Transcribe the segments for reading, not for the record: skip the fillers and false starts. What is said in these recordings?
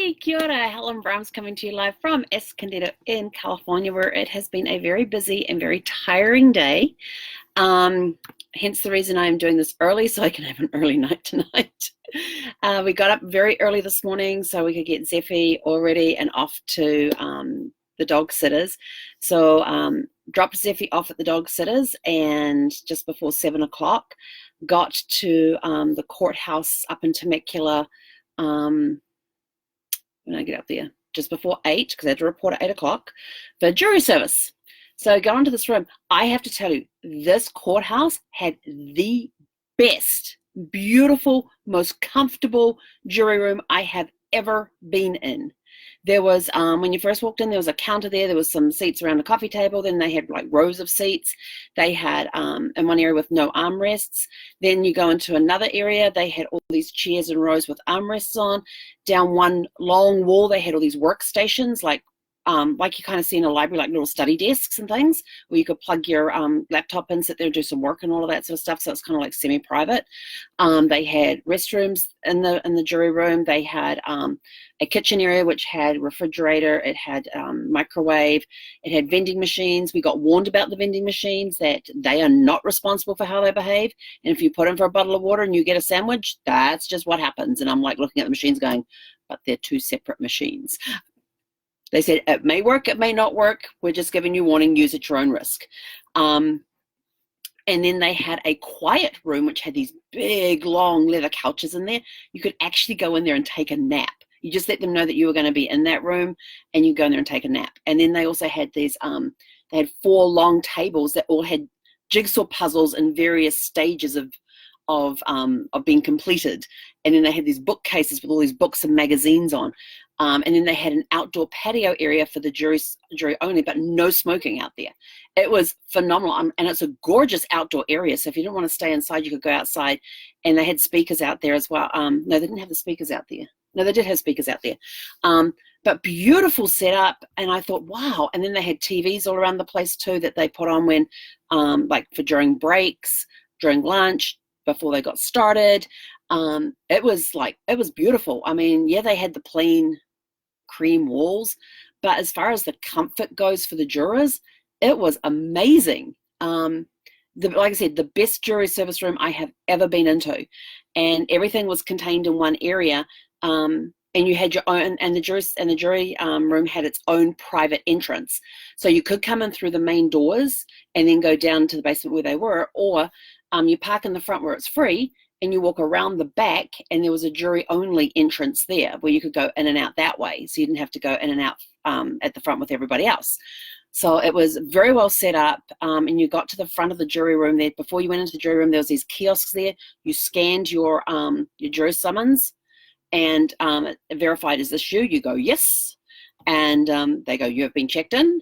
Hey, kia ora, Helen Brahms coming to you live from Escondido in California, where it has been a very busy and very tiring day. Hence the reason I am doing this early, so I can have an early night tonight. We got up very early this morning so we could get Zephy all ready and off to the dog sitters. So dropped Zephy off at the dog sitters, and just before 7 o'clock got to the courthouse up in Temecula when I get up there, just before 8, because I had to report at 8 o'clock for jury service. So I got into this room. I have to tell you, this courthouse had the best, beautiful, most comfortable jury room I have ever been in. There was, when you first walked in, there was a counter there. There was some seats around the coffee table. Then they had like rows of seats. They had in one area with no armrests. Then you go into another area. They had all these chairs and rows with armrests on. Down one long wall, they had all these workstations, like you kind of see in a library, like little study desks and things where you could plug your laptop in, sit there and do some work and all of that sort of stuff. So it's kind of like semi-private. They had restrooms in the jury room. They had a kitchen area which had refrigerator. It had microwave. It had vending machines. We got warned about the vending machines, that they are not responsible for how they behave. And if you put in for a bottle of water and you get a sandwich, that's just what happens. And I'm like looking at the machines going, but they're two separate machines. They said, it may work, it may not work. We're just giving you warning, use at your own risk. And then they had a quiet room, which had these big, long leather couches in there. You could actually go in there and take a nap. You just let them know that you were going to be in that room, and you go in there and take a nap. And then they also had these, they had 4 long tables that all had jigsaw puzzles in various stages of being completed. And then they had these bookcases with all these books and magazines on. And then they had an outdoor patio area for the jury only, but no smoking out there. It was phenomenal. And it's a gorgeous outdoor area. So if you didn't want to stay inside, you could go outside. And they had speakers out there as well. No, they didn't have the speakers out there. No, they did have speakers out there. But beautiful setup. And I thought, wow. And then they had TVs all around the place too that they put on when, like for during breaks, during lunch, before they got started. It was beautiful. I mean, yeah, they had the plain cream walls, but as far as the comfort goes for the jurors, it was amazing. Like I said, the best jury service room I have ever been into, and everything was contained in one area. And you had your own, and the jury room had its own private entrance, so you could come in through the main doors and then go down to the basement where they were, or you park in the front where it's free, and you walk around the back, and there was a jury-only entrance there where you could go in and out that way, so you didn't have to go in and out at the front with everybody else. So it was very well set up, and you got to the front of the jury room there. Before you went into the jury room, there was these kiosks there. You scanned your jury summons, and it verified, is this you? You go, yes. And they go, you have been checked in,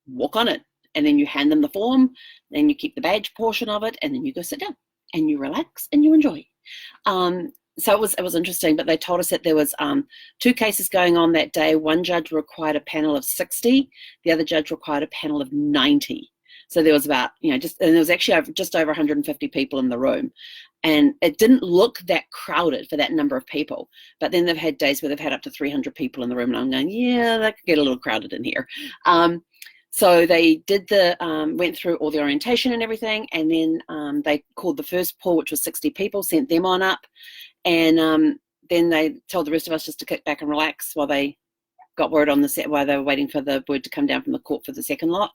walk on it. And then you hand them the form, then you keep the badge portion of it, and then you go sit down and you relax and you enjoy. So it was interesting, but they told us that there was 2 cases going on that day. One judge required a panel of 60, the other judge required a panel of 90. So there was about, and there was actually just over 150 people in the room. And it didn't look that crowded for that number of people. But then they've had days where they've had up to 300 people in the room, and I'm going, yeah, that could get a little crowded in here. So they did went through all the orientation and everything, and then they called the first pool, which was 60 people, sent them on up, and then they told the rest of us just to kick back and relax while they got word on the set, while they were waiting for the word to come down from the court for the second lot.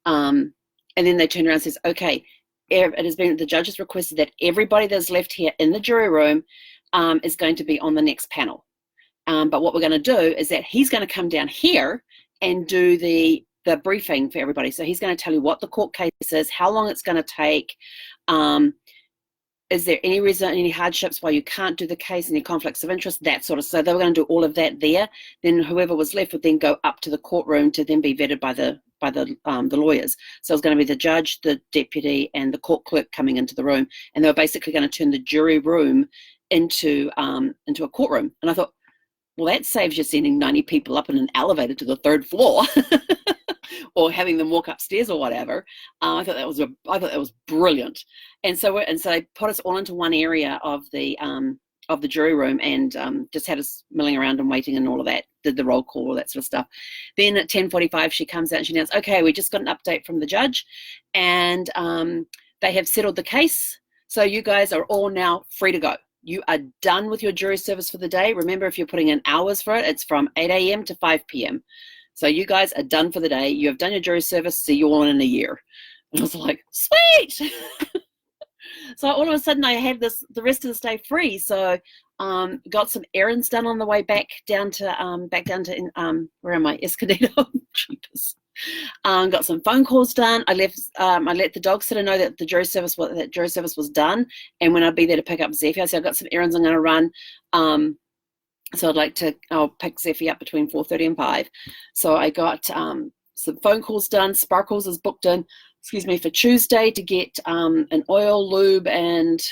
And then they turned around and says, okay, the judge has requested that everybody that's left here in the jury room is going to be on the next panel. But what we're going to do is that he's going to come down here and do the briefing for everybody. So he's going to tell you what the court case is, how long it's going to take, is there any reason, any hardships why you can't do the case, any conflicts of interest, that sort of. So they were going to do all of that there. Then whoever was left would then go up to the courtroom to then be vetted by the lawyers. So it was going to be the judge, the deputy, and the court clerk coming into the room, and they were basically going to turn the jury room into a courtroom. And I thought, well, that saves you sending 90 people up in an elevator to the 3rd floor. Or having them walk upstairs or whatever. I thought that was brilliant. And so they put us all into one area of the of the jury room, and just had us milling around and waiting and all of that, did the roll call, all that sort of stuff. Then at 10:45 she comes out and she announced, okay, we just got an update from the judge, and they have settled the case, so you guys are all now free to go. You are done with your jury service for the day. Remember, if you're putting in hours for it, it's from 8 a.m. to 5 p.m. So you guys are done for the day. You have done your jury service. See you all in a year. And I was like, sweet. So all of a sudden I had the rest of this day free. So got some errands done on the way back down to where am I? Escondido. Jeepers. Got some phone calls done. I let the dog sitter know that the jury service was done, and when I'd be there to pick up Zephy, I said I've got some errands I'm going to run. So I'll pick Zephy up between 4:30 and 5. So I got some phone calls done. Sparkles is booked in, for Tuesday to get an oil, lube, and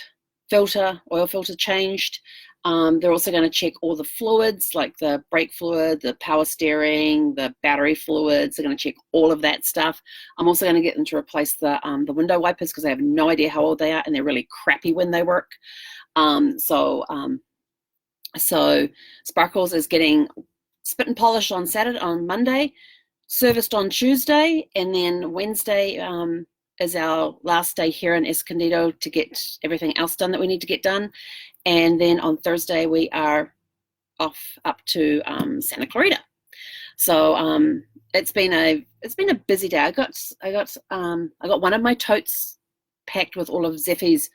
oil filter changed. They're also going to check all the fluids, like the brake fluid, the power steering, the battery fluids. They're going to check all of that stuff. I'm also going to get them to replace the window wipers, because I have no idea how old they are, and they're really crappy when they work. So Sparkles is getting spit and polish on Monday, serviced on Tuesday, and then Wednesday is our last day here in Escondido to get everything else done that we need to get done. And then on Thursday we are off up to Santa Clarita. So it's been a busy day. I got one of my totes packed with all of Zephy's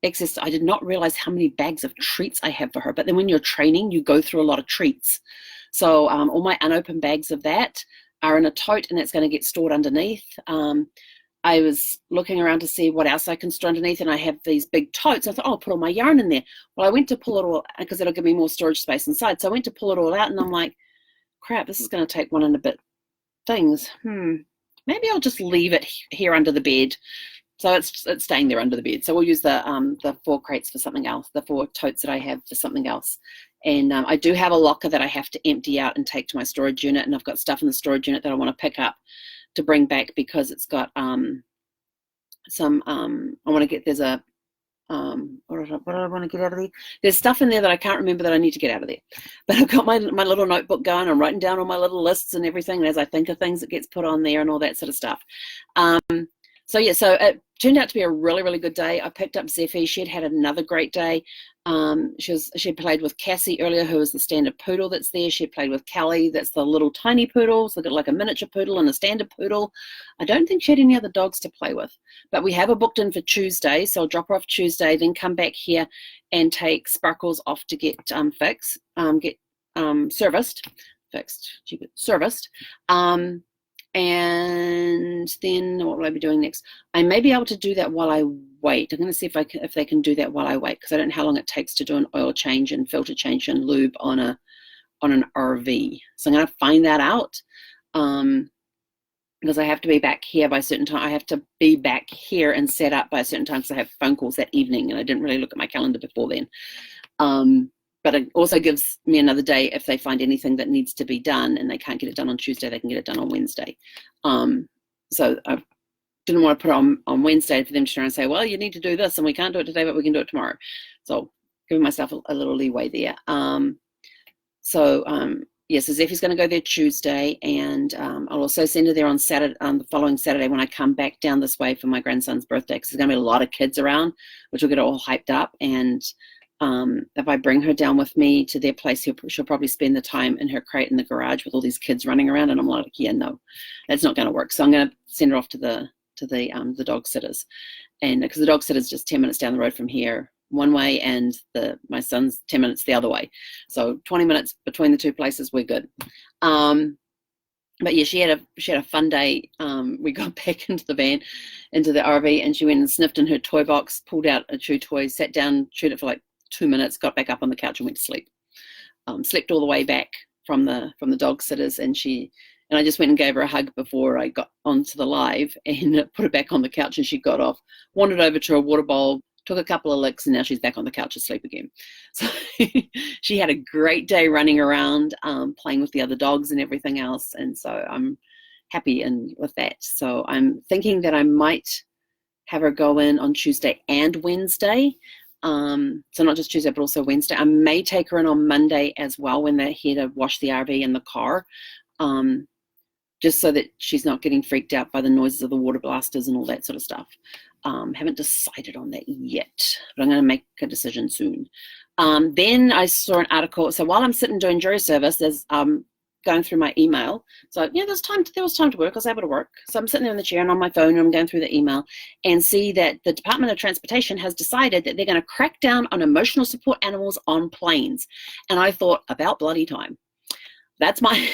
excess. I did not realize how many bags of treats I have for her. But then when you're training, you go through a lot of treats. So all my unopened bags of that are in a tote, and that's going to get stored underneath. I was looking around to see what else I can store underneath, and I have these big totes. I thought, I'll put all my yarn in there. Well, I went to pull it all, because it'll give me more storage space inside. So I went to pull it all out, and I'm like, crap, this is going to take one and a bit things. Maybe I'll just leave it here under the bed. So it's staying there under the bed. So we'll use the 4 crates for something else, the 4 totes that I have for something else. And I do have a locker that I have to empty out and take to my storage unit, and I've got stuff in the storage unit that I want to pick up to bring back, because it's got I want to get, there's a what do I want to get out of there? There's stuff in there that I can't remember that I need to get out of there. But I've got my little notebook going. I'm writing down all my little lists and everything, and as I think of things, it gets put on there and all that sort of stuff. So it turned out to be a really, really good day. I picked up Zephy. She had another great day. She played with Cassie earlier, who is the standard poodle that's there. She played with Callie, that's the little tiny poodle. So they've got like a miniature poodle and a standard poodle. I don't think she had any other dogs to play with. But we have her booked in for Tuesday, so I'll drop her off Tuesday, then come back here and take Sparkles off to get serviced. And then what will I be doing next? I may be able to do that while I wait. I'm going to see if they can do that while I wait, because I don't know how long it takes to do an oil change and filter change and lube on an RV. So I'm going to find that out, because I have to be back here by a certain time. I have to be back here and set up by a certain time, because I have phone calls that evening, and I didn't really look at my calendar before then. But it also gives me another day if they find anything that needs to be done and they can't get it done on Tuesday, they can get it done on Wednesday. So I didn't want to put it on Wednesday for them to try and say, well, you need to do this, and we can't do it today, but we can do it tomorrow. So giving myself a little leeway there. So Zephy's going to go there Tuesday, and I'll also send her there on Saturday, the following Saturday, when I come back down this way for my grandson's birthday, because there's going to be a lot of kids around, which will get all hyped up. And if I bring her down with me to their place, she'll probably spend the time in her crate in the garage with all these kids running around, and I'm like, yeah, no, that's not going to work. So I'm going to send her off to the dog sitters, and because the dog sitter's just 10 minutes down the road from here one way, and my son's 10 minutes the other way, so 20 minutes between the two places, we're good. But yeah, she had a fun day. We got back into the RV, and she went and sniffed in her toy box, pulled out a chew toy, sat down, chewed it for like 2 minutes, got back up on the couch and went to sleep. Slept all the way back from the dog sitters, and I just went and gave her a hug before I got onto the live, and put her back on the couch, and she got off, wandered over to a water bowl, took a couple of licks, and now she's back on the couch asleep again. So she had a great day running around, playing with the other dogs and everything else, and so I'm happy with that. So I'm thinking that I might have her go in on Tuesday and Wednesday, So not just Tuesday, but also Wednesday. I may take her in on Monday as well when they're here to wash the RV in the car, just so that she's not getting freaked out by the noises of the water blasters and all that sort of stuff. Haven't decided on that yet, but I'm going to make a decision soon. Then I saw an article. So while I'm sitting doing jury service, there's going through my email. So yeah, there was time to work. I was able to work. So I'm sitting there in the chair and on my phone, and I'm going through the email and see that the Department of Transportation has decided that they're going to crack down on emotional support animals on planes. And I thought, about bloody time. That's my...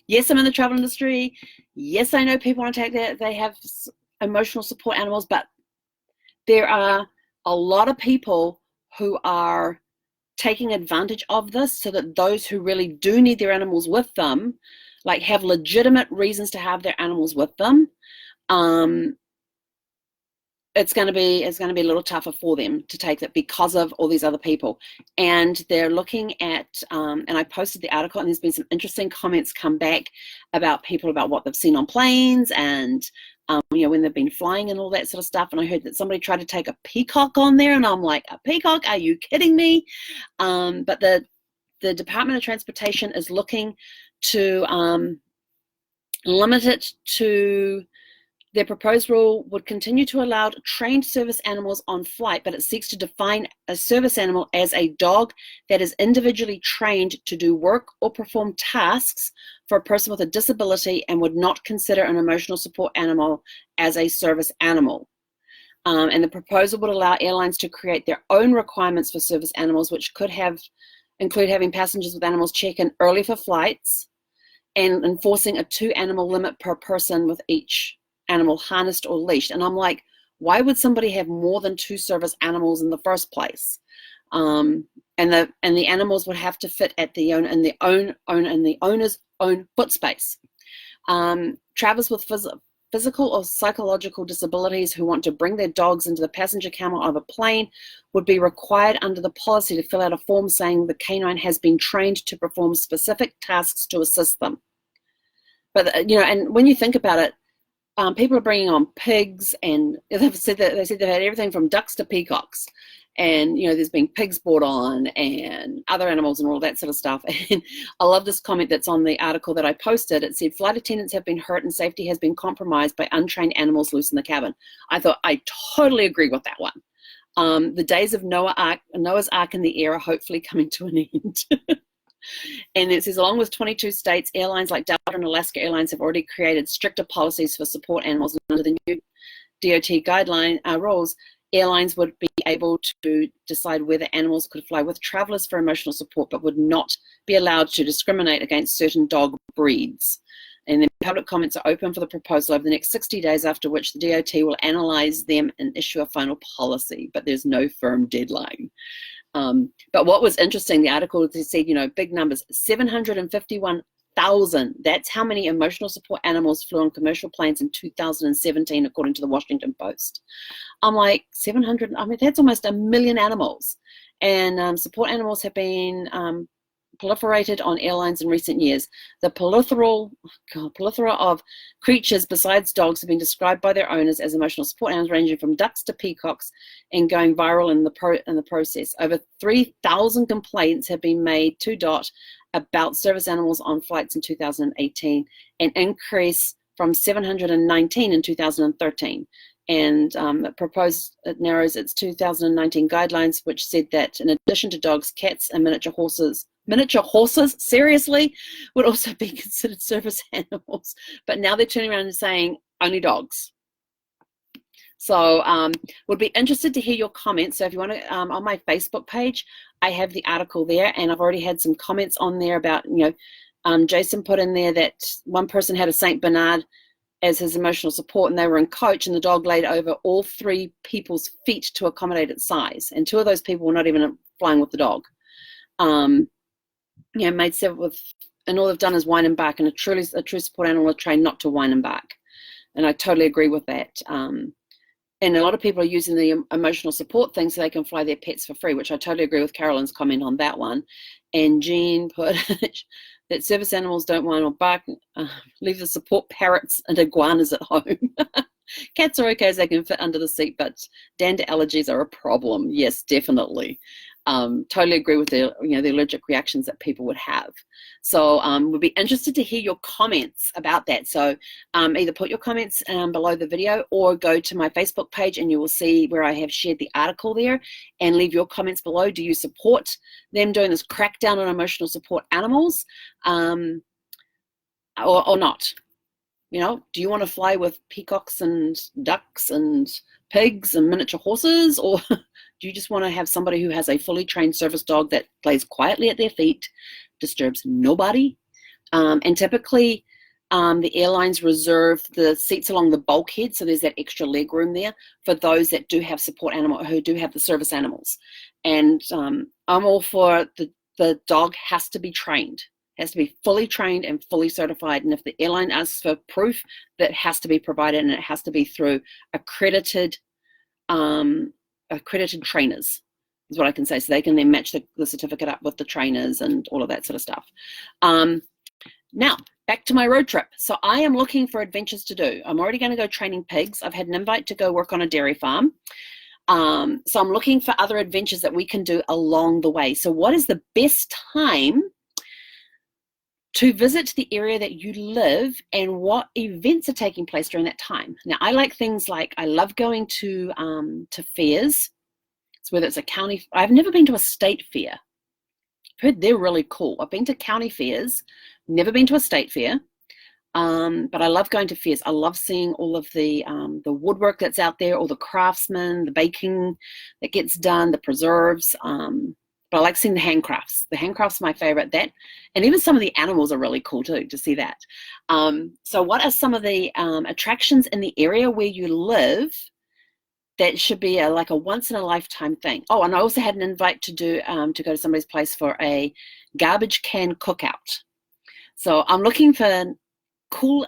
Yes, I'm in the travel industry. Yes, I know people want to take that. They have emotional support animals, but there are a lot of people who are taking advantage of this so that those who really do need their animals with them, like have legitimate reasons to have their animals with them, it's going to be a little tougher for them to take that because of all these other people. And they're looking at, and I posted the article, and there's been some interesting comments come back about people, about what they've seen on planes and, when they've been flying and all that sort of stuff. And I heard that somebody tried to take a peacock on there, and I'm like, a peacock? Are you kidding me? But the Department of Transportation is looking to limit it to... Their proposed rule would continue to allow trained service animals on flight, but it seeks to define a service animal as a dog that is individually trained to do work or perform tasks for a person with a disability, and would not consider an emotional support animal as a service animal. And the proposal would allow airlines to create their own requirements for service animals, which could include having passengers with animals check in early for flights, and enforcing a 2-animal limit per person with each animal harnessed or leashed. And I'm like, why would somebody have more than 2 service animals in the first place? And the animals would have to fit at the owner's own foot space. Travelers with physical or psychological disabilities who want to bring their dogs into the passenger cabin of a plane would be required under the policy to fill out a form saying the canine has been trained to perform specific tasks to assist them. But and when you think about it, people are bringing on pigs, and they've said that they've had everything from ducks to peacocks, and there's been pigs brought on and other animals and all that sort of stuff. And I love this comment that's on the article that I posted. It said, flight attendants have been hurt and safety has been compromised by untrained animals loose in the cabin. I thought, I totally agree with that one. The days of Noah's Ark in the air are hopefully coming to an end. And it says, along with 22 states, airlines like Delta and Alaska Airlines have already created stricter policies for support animals. Under the new DOT guideline rules, airlines would be able to decide whether animals could fly with travelers for emotional support, but would not be allowed to discriminate against certain dog breeds. And then public comments are open for the proposal over the next 60 days, after which the DOT will analyze them and issue a final policy, but there's no firm deadline. But what was interesting, the article said, big numbers, 751,000. That's how many emotional support animals flew on commercial planes in 2017, according to the Washington Post. I'm like, 700, that's almost 1 million animals. And support animals have been proliferated on airlines in recent years. The plethora of creatures besides dogs have been described by their owners as emotional support animals, ranging from ducks to peacocks, and going viral in the process. Over 3,000 complaints have been made to DOT about service animals on flights in 2018, an increase from 719 in 2013. And it narrows its 2019 guidelines, which said that in addition to dogs, cats and miniature horses, seriously, would also be considered service animals. But now they're turning around and saying only dogs. So would be interested to hear your comments. So if you want to, on my Facebook page, I have the article there, and I've already had some comments on there about, Jason put in there that one person had a Saint Bernard as his emotional support, and they were in coach, and the dog laid over all 3 people's feet to accommodate its size. And 2 of those people were not even flying with the dog. Made several with, and all they've done is whine and bark, and a true support animal is trained not to whine and bark. And I totally agree with that. And a lot of people are using the emotional support thing so they can fly their pets for free, which I totally agree with Carolyn's comment on that one. And Jean put that service animals don't whine or bark. Leave the support parrots and iguanas at home. Cats are okay as they can fit under the seat, but dander allergies are a problem. Yes, definitely. Totally agree with the the allergic reactions that people would have. So we'd be interested to hear your comments about that. So either put your comments below the video or go to my Facebook page and you will see where I have shared the article there, and leave your comments below. Do you support them doing this crackdown on emotional support animals or not? Do you want to fly with peacocks and ducks and pigs and miniature horses, or do you just want to have somebody who has a fully trained service dog that lays quietly at their feet, disturbs nobody? And typically the airlines reserve the seats along the bulkhead, so there's that extra leg room there for those that do have support animal, who do have the service animals. And I'm all for the dog has to be trained. Has to be fully trained and fully certified. And if the airline asks for proof, that has to be provided, and it has to be through accredited trainers, is what I can say. So they can then match the certificate up with the trainers and all of that sort of stuff. Now, back to my road trip. So I am looking for adventures to do. I'm already going to go training pigs. I've had an invite to go work on a dairy farm. So I'm looking for other adventures that we can do along the way. So what is the best time to visit the area that you live, and what events are taking place during that time? Now, I like things like, I love going to fairs. So whether it's a county, I've never been to a state fair. I've heard they're really cool. I've been to county fairs, never been to a state fair, but I love going to fairs. I love seeing all of the woodwork that's out there, all the craftsmen, the baking that gets done, the preserves. But I like seeing the handcrafts. The handcrafts are my favorite. That, and even some of the animals are really cool too, to see that. So what are some of the attractions in the area where you live that should be like a once in a lifetime thing? Oh, and I also had an invite to go to somebody's place for a garbage can cookout. So I'm looking for cool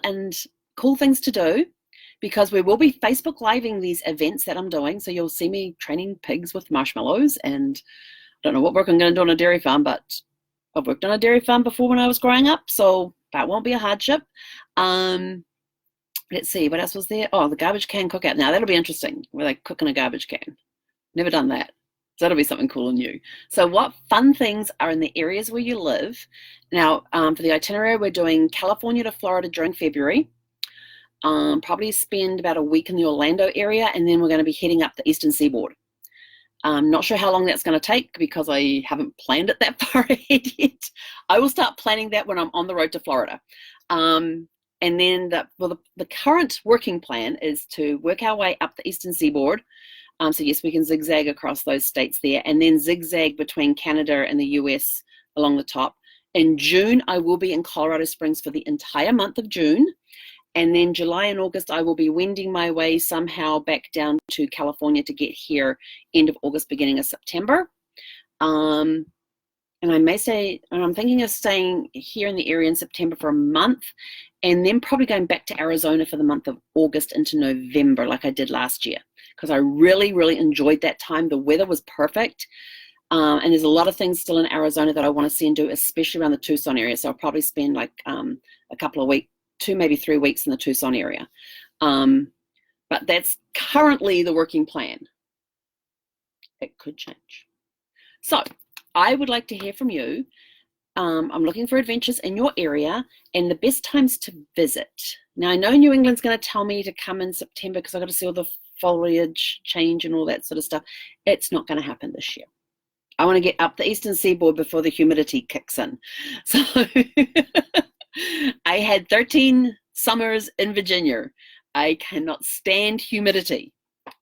things to do, because we will be Facebook living these events that I'm doing. So you'll see me training pigs with marshmallows, and I don't know what work I'm going to do on a dairy farm, but I've worked on a dairy farm before when I was growing up, so that won't be a hardship. Let's see, what else was there? Oh, the garbage can cookout. Now, that'll be interesting, where they cook in a garbage can. Never done that. So that'll be something cool and new. So what fun things are in the areas where you live? Now, for the itinerary, we're doing California to Florida during February. Probably spend about a week in the Orlando area, and then we're going to be heading up the Eastern Seaboard. I'm not sure how long that's going to take, because I haven't planned it that far ahead yet. I will start planning that when I'm on the road to Florida. And then the current working plan is to work our way up the Eastern Seaboard. So yes, we can zigzag across those states there, and then zigzag between Canada and the US along the top. In June, I will be in Colorado Springs for the entire month of June. And then July and August, I will be wending my way somehow back down to California to get here end of August, beginning of September. And I may say, and I'm thinking of staying here in the area in September for a month, and then probably going back to Arizona for the month of August into November, like I did last year, because I really, really enjoyed that time. The weather was perfect. And there's a lot of things still in Arizona that I want to see and do, especially around the Tucson area. So I'll probably spend like a couple of weeks, 2, maybe 3 weeks in the Tucson area. But that's currently the working plan. It could change. So I would like to hear from you. I'm looking for adventures in your area and the best times to visit. Now, I know New England's going to tell me to come in September because I've got to see all the foliage change and all that sort of stuff. It's not going to happen this year. I want to get up the Eastern Seaboard before the humidity kicks in. So I had 13 summers in Virginia. I cannot stand humidity.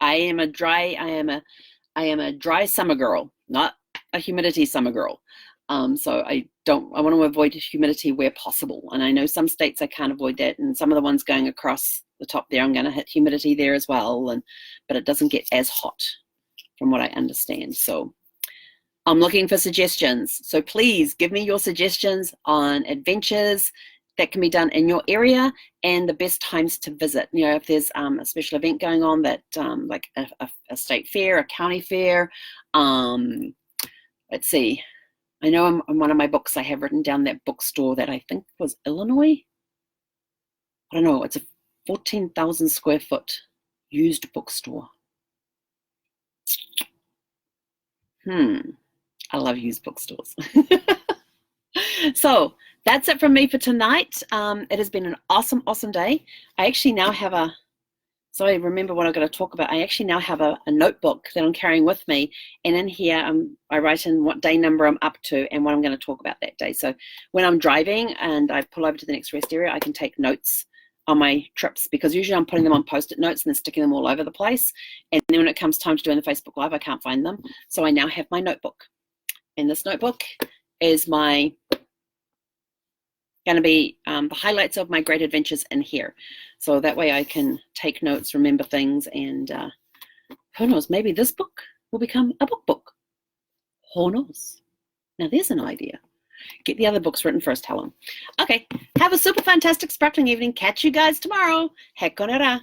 I am a dry summer girl, not a humidity summer girl. So I want to avoid humidity where possible. And I know some states I can't avoid that, and some of the ones going across the top there, I'm going to hit humidity there as well. But it doesn't get as hot from what I understand. So I'm looking for suggestions. So please give me your suggestions on adventures that can be done in your area and the best times to visit. You know, if there's a special event going on that like a state fair, a county fair. Let's see. I know in one of my books I have written down that bookstore that I think was Illinois. I don't know. It's a 14,000 square foot used bookstore. I love used bookstores. So that's it from me for tonight. It has been an awesome, awesome day. I actually now have a, so I remember what I'm going to talk about. I actually now have a notebook that I'm carrying with me. And in here, I write in what day number I'm up to and what I'm going to talk about that day. So when I'm driving and I pull over to the next rest area, I can take notes on my trips, because usually I'm putting them on Post-it notes and then sticking them all over the place. And then when it comes time to doing the Facebook Live, I can't find them. So I now have my notebook. And this notebook is my going to be the highlights of my great adventures in here. So that way I can take notes, remember things, and who knows, maybe this book will become a book. Who knows? Now there's an idea. Get the other books written first, Helen. Okay, have a super fantastic sparkling evening. Catch you guys tomorrow. Hekonera.